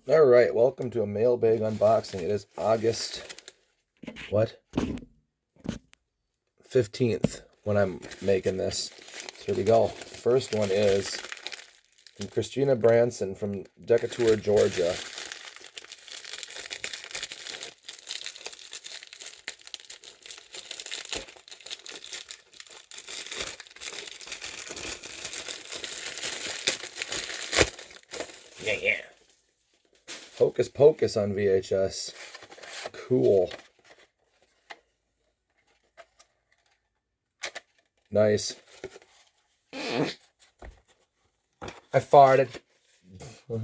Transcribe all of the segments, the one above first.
All right, welcome to a mailbag unboxing. It is August, what? 15th when I'm making this. So here we go. First one is from Christina Branson from Decatur, Georgia. Yeah. Hocus Pocus on VHS. Cool. Nice. I farted. The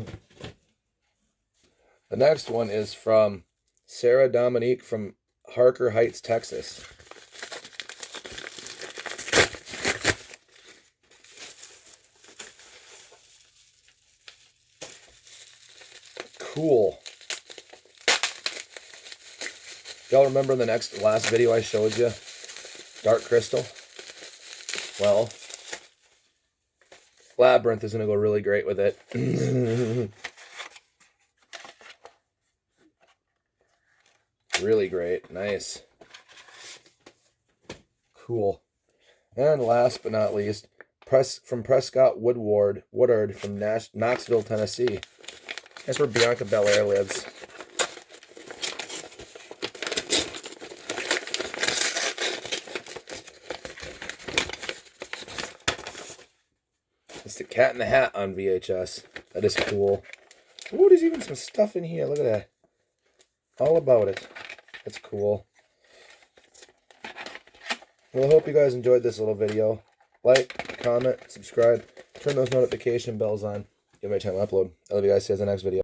next one is from Sarah Dominique from Harker Heights, Texas. Cool. Y'all remember the last video I showed you? Dark Crystal? Well, Labyrinth is going to go really great with it. Really great. Nice. Cool. And last but not least, from Prescott Woodard from Knoxville, Tennessee. That's where Bianca Belair lives. It's the Cat in the Hat on VHS. That is cool. Ooh, there's even some stuff in here. Look at that. All about it. That's cool. Well, I hope you guys enjoyed this little video. Like, comment, subscribe, turn those notification bells on. Give my channel upload. I love you guys. See you guys in the next video.